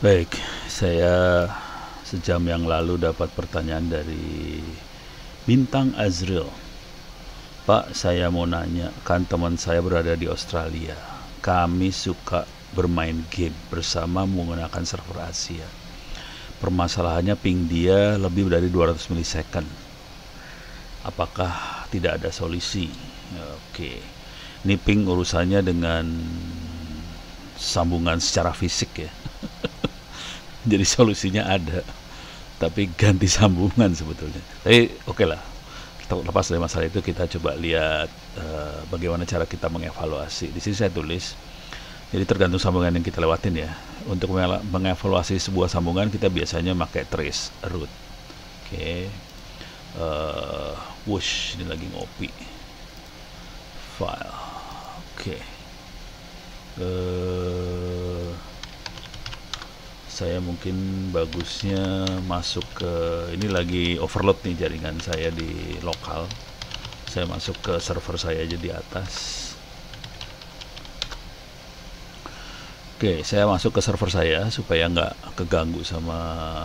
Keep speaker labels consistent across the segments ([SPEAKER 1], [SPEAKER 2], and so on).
[SPEAKER 1] Baik, saya sejam yang lalu dapat pertanyaan dari Bintang Azril. Pak, saya mau nanya, kan teman saya berada di Australia. Kami suka bermain game bersama menggunakan server Asia. Permasalahannya ping dia lebih dari 200 milisecond. Apakah tidak ada solusi? Oke. Ini ping urusannya dengan sambungan secara fisik ya. Jadi solusinya ada, tapi ganti sambungan sebetulnya. Tapi oke lah, lepas dari masalah itu kita coba lihat bagaimana cara kita mengevaluasi. Di sini saya tulis, jadi tergantung sambungan yang kita lewatin ya. Untuk mengevaluasi sebuah sambungan kita biasanya pakai trace root. Oke, whoosh, ini lagi ngopi. File, oke. Saya mungkin bagusnya masuk ke, ini lagi overload nih jaringan saya di lokal. Saya masuk ke server saya aja di atas. Oke, saya masuk ke server saya supaya nggak keganggu sama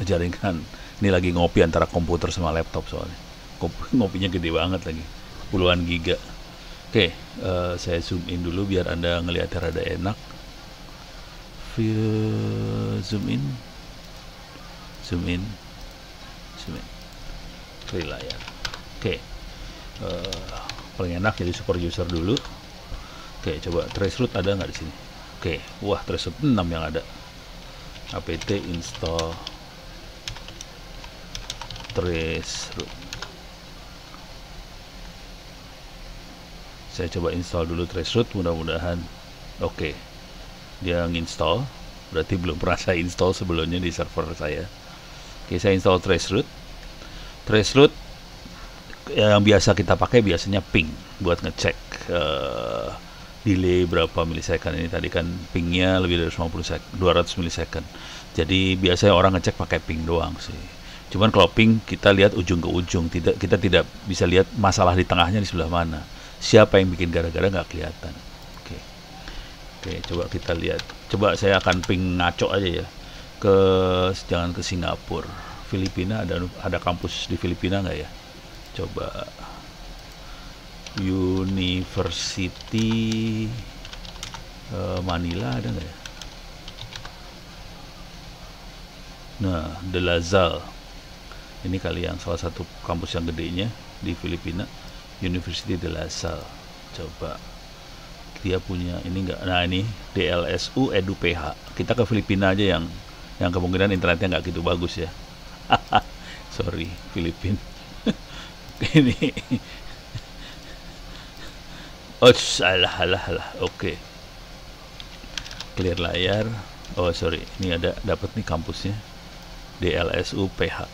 [SPEAKER 1] jaringan. Ini lagi ngopi antara komputer sama laptop soalnya. Ngopinya gede banget lagi, puluhan giga. Oke, saya zoom in dulu biar Anda ngeliatnya rada enak. Zoom in, klik layar. Oke, paling enak jadi super user dulu. Oke, coba trace root ada nggak di sini? Oke, wah trace root 6 yang ada. apt install trace root. Saya coba install dulu trace root, mudah-mudahan oke. Dia nginstall, berarti belum pernah saya install sebelumnya di server saya. Oke, saya install traceroot. Traceroot yang biasa kita pakai biasanya ping buat ngecek delay berapa milisecond. Ini tadi kan pingnya lebih dari 200 milisecond. Jadi biasanya orang ngecek pakai ping doang sih. Cuman kalau ping kita lihat ujung ke ujung, kita tidak bisa lihat masalah di tengahnya di sebelah mana. Siapa yang bikin gara-gara nggak kelihatan. Oke, coba kita lihat. Coba saya akan ping ngaco aja ya. Jangan ke Singapura. Filipina, ada kampus di Filipina nggak ya? Coba University Manila ada nggak ya? Nah, De La Salle. Ini kali yang salah satu kampus yang gedenya di Filipina. University De La Salle. Coba dia punya ini enggak. Nah, ini DLSU Edu PH. Kita ke Filipina aja yang kemungkinan internetnya nggak gitu bagus ya. Sorry, Filipina. Ini alah. Oke. Clear layar. Oh, sorry. Ini dapat nih kampusnya. DLSU PH.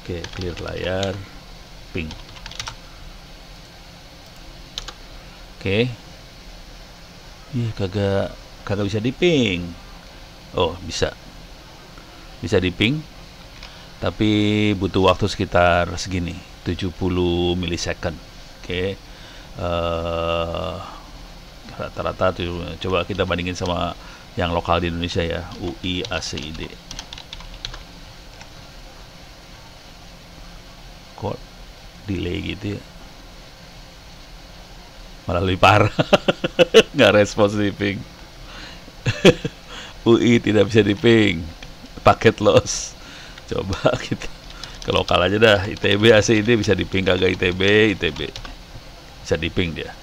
[SPEAKER 1] Oke, clear layar. Ping. Oke. Ih, kagak bisa diping. Oh, bisa diping, tapi butuh waktu sekitar segini, 70 milisecond. Oke. Rata-rata tuh, coba kita bandingin sama yang lokal di Indonesia ya, UI ACID. Kok delay gitu ya, malah lebih parah. Nggak respons di ping. UI tidak bisa di ping, paket loss. Coba kita ke lokal aja dah, ITB ACID bisa di ping, kagak ITB bisa di ping dia.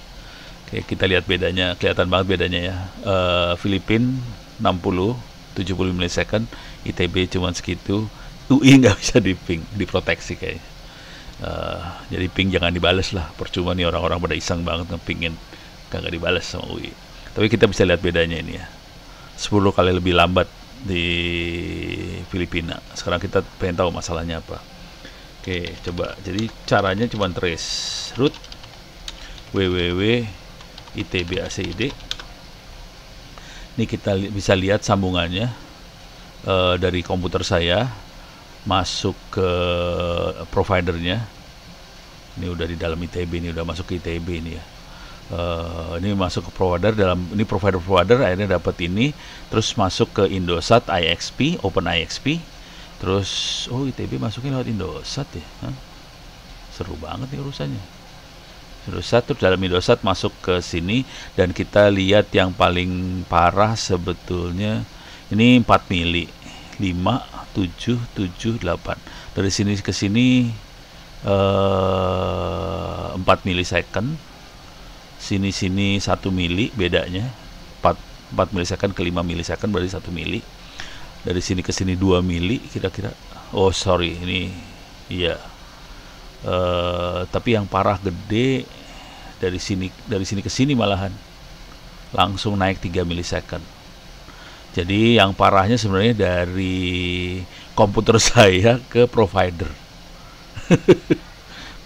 [SPEAKER 1] Oke, kita lihat bedanya, kelihatan banget bedanya ya. Filipin 60 70 milisecond, ITB cuma segitu, UI nggak bisa di ping, diproteksi kayaknya. Jadi ping jangan dibales lah, percuma nih orang-orang pada iseng banget ngepingin, kagak dibales sama UI. Tapi kita bisa lihat bedanya ini ya, 10 kali lebih lambat di Filipina. Sekarang kita pengen tahu masalahnya apa. Oke, coba. Jadi caranya cuma trace root www.itb.acid. Ini kita bisa lihat sambungannya dari komputer saya masuk ke providernya. Ini udah di dalam ITB, ini udah masuk ke ITB ini ya. Ini masuk ke provider, ini provider akhirnya dapat ini, terus masuk ke Indosat IXP, Open IXP, terus ITB masuknya lewat Indosat ya. Seru banget nih urusannya. Indosat, terus dalam Indosat masuk ke sini, dan kita lihat yang paling parah sebetulnya ini 4 mili, 5, 7, 7, 8. Dari sini ke sini 4 milisecond. Sini 1 mili bedanya, 4 milisecond ke 5 milisecond berarti 1 mili. Dari sini ke sini 2 mili kira-kira. Ini iya. Tapi yang parah gede dari sini ke sini malahan langsung naik 3 milisecond. Jadi yang parahnya sebenarnya dari komputer saya ke provider.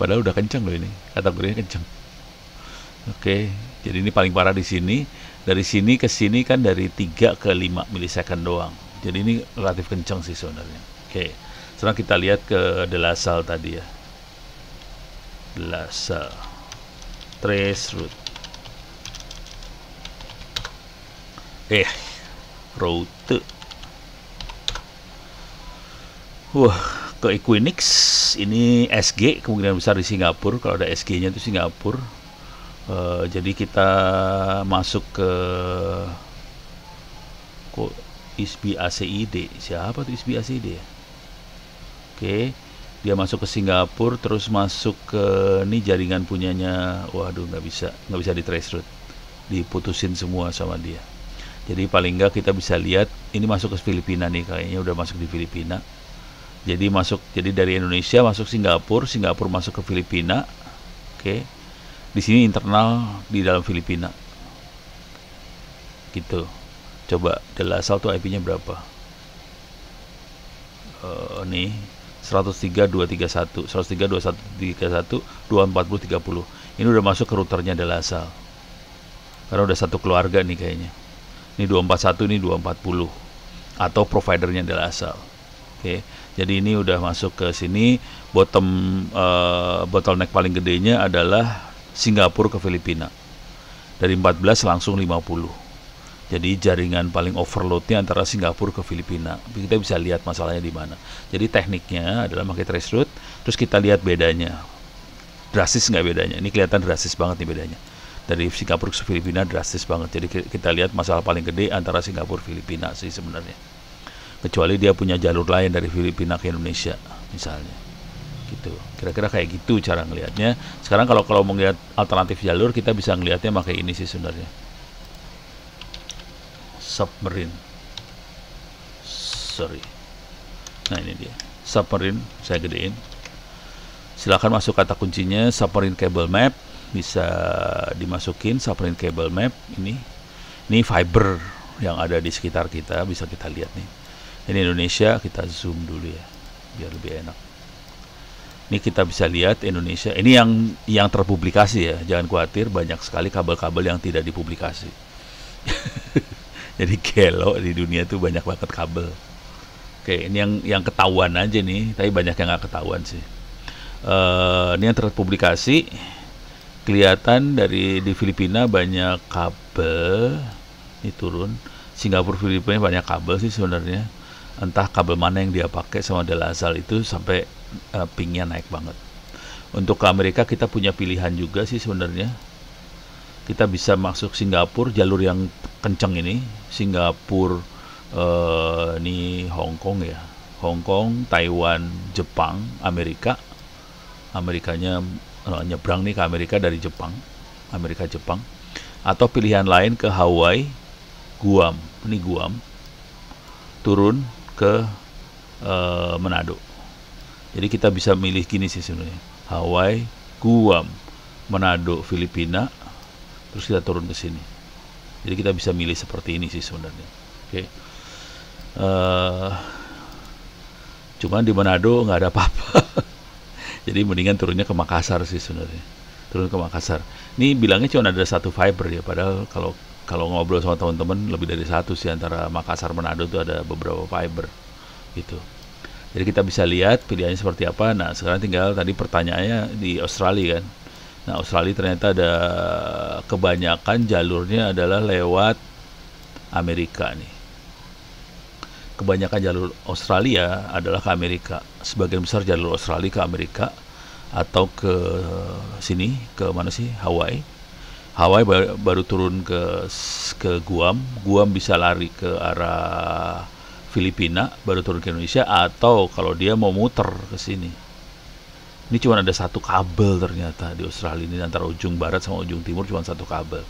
[SPEAKER 1] Padahal udah kenceng loh ini, kategorinya kenceng. Oke, jadi ini paling parah di sini. Dari sini ke sini kan dari 3 ke 5 milisecond doang. Jadi ini relatif kenceng sih sebenarnya. Oke, sekarang kita lihat ke De La Salle tadi ya. De La Salle trace route. Route. Ke Equinix ini SG, kemungkinan besar di Singapura. Kalau ada SG-nya itu Singapura. Jadi kita masuk ke ISBI ACID. Siapa tuh ISBI ACID ya? Oke, dia masuk ke Singapura, terus masuk ke ini jaringan punyanya. Waduh, nggak bisa di trace route, diputusin semua sama dia. Jadi paling nggak kita bisa lihat ini masuk ke Filipina nih, kayaknya udah masuk di Filipina. Jadi dari Indonesia masuk Singapura masuk ke Filipina. Oke. Di sini internal di dalam Filipina. Gitu. Coba De La Salle tuh IP-nya berapa? Nih 103.231, 103.231, 240.30. Ini udah masuk ke routernya De La Salle. Karena udah satu keluarga nih kayaknya. Ini 241, ini 240. Atau providernya De La Salle. Oke. Jadi ini udah masuk ke sini. Bottleneck paling gedenya adalah Singapura ke Filipina. Dari 14 langsung 50. Jadi jaringan paling overloadnya antara Singapura ke Filipina. Kita bisa lihat masalahnya di mana. Jadi tekniknya adalah pakai trace route, terus kita lihat bedanya. Drastis nggak bedanya? Ini kelihatan drastis banget nih bedanya. Dari Singapura ke Filipina drastis banget. Jadi kita lihat masalah paling gede antara Singapura Filipina sih sebenarnya. Kecuali dia punya jalur lain dari Filipina ke Indonesia misalnya. Gitu. Kira-kira kayak gitu cara ngelihatnya. Sekarang kalau mau ngelihat alternatif jalur, kita bisa ngelihatnya pakai ini sih sebenarnya. Submarine. Nah ini dia. Submarine, saya gedein. Silakan masuk kata kuncinya submarine cable map, bisa dimasukin submarine cable map ini. Ini fiber yang ada di sekitar kita, bisa kita lihat nih. Ini Indonesia, kita zoom dulu ya biar lebih enak. Ini kita bisa lihat Indonesia. Ini yang terpublikasi ya. Jangan khawatir, banyak sekali kabel-kabel yang tidak dipublikasi. Jadi gelo di dunia itu banyak banget kabel. Oke, ini yang ketahuan aja nih. Tapi banyak yang nggak ketahuan sih. Ini yang terpublikasi. Kelihatan di Filipina banyak kabel. Ini turun. Singapura Filipina banyak kabel sih sebenarnya. Entah kabel mana yang dia pakai sama De La Salle itu sampai pingnya naik banget. Untuk ke Amerika kita punya pilihan juga sih sebenarnya. Kita bisa masuk Singapura, jalur yang kenceng ini. Singapura, ini Hong Kong ya. Hong Kong, Taiwan, Jepang, Amerika. Amerikanya nyebrang nih ke Amerika dari Jepang. Amerika Jepang. Atau pilihan lain ke Hawaii, Guam. Ini Guam. Turun ke Manado. Jadi kita bisa milih gini sih sebenarnya. Hawaii, Guam, Manado, Filipina, terus kita turun ke sini. Jadi kita bisa milih seperti ini sih sebenarnya. Oke. Cuman di Manado nggak ada apa-apa. Jadi mendingan turunnya ke Makassar sih sebenarnya. Turun ke Makassar. Ini bilangnya cuma ada satu fiber ya, padahal kalau ngobrol sama teman-teman lebih dari satu sih, antara Makassar Manado itu ada beberapa fiber gitu. Jadi kita bisa lihat pilihannya seperti apa. Nah sekarang tinggal tadi pertanyaannya di Australia kan. Nah, Australia ternyata ada kebanyakan jalurnya adalah lewat Amerika nih. Kebanyakan jalur Australia adalah ke Amerika. Sebagian besar jalur Australia ke Amerika atau ke sini, ke mana sih? Hawaii. Hawaii baru turun ke Guam. Guam bisa lari ke arah Filipina, baru turun ke Indonesia, atau kalau dia mau muter ke sini. Ini cuma ada satu kabel ternyata di Australia ini, antara ujung barat sama ujung timur cuma satu kabel.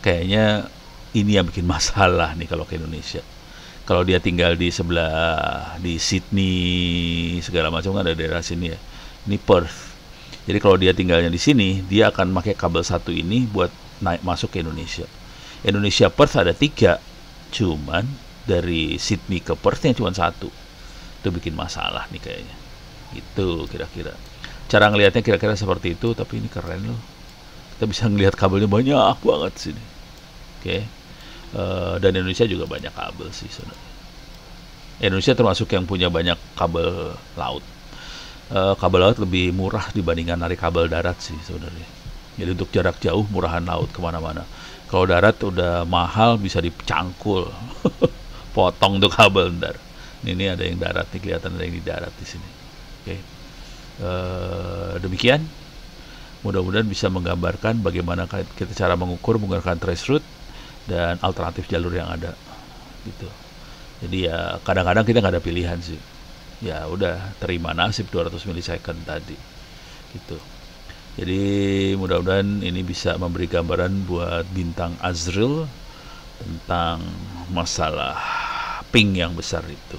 [SPEAKER 1] Kayaknya ini yang bikin masalah nih kalau ke Indonesia. Kalau dia tinggal di sebelah, di Sydney segala macam, kan ada daerah sini ya. Ini Perth. Jadi kalau dia tinggalnya di sini, dia akan pakai kabel satu ini buat naik masuk ke Indonesia. Indonesia Perth ada 3, cuman dari Sydney ke Perthnya cuma 1. Itu bikin masalah nih kayaknya. Itu kira-kira. Cara ngelihatnya kira-kira seperti itu, tapi ini keren loh. Kita bisa ngelihat kabelnya banyak banget sini. Oke. Dan Indonesia juga banyak kabel sih sebenarnya. Indonesia termasuk yang punya banyak kabel laut. Kabel laut lebih murah dibandingkan narik kabel darat sih sebenarnya. Jadi untuk jarak jauh murahan laut kemana-mana. Kalau darat udah mahal, bisa dicangkul, potong tuh kabel ntar. Ini ada yang darat nih, kelihatan ada yang di darat di sini. Oke. Demikian, mudah-mudahan bisa menggambarkan bagaimana kita cara mengukur menggunakan trace route dan alternatif jalur yang ada gitu. Jadi ya kadang-kadang kita nggak ada pilihan sih, ya udah terima nasib 200 milisecond tadi gitu. Jadi mudah-mudahan ini bisa memberi gambaran buat Bintang Azril tentang masalah ping yang besar itu.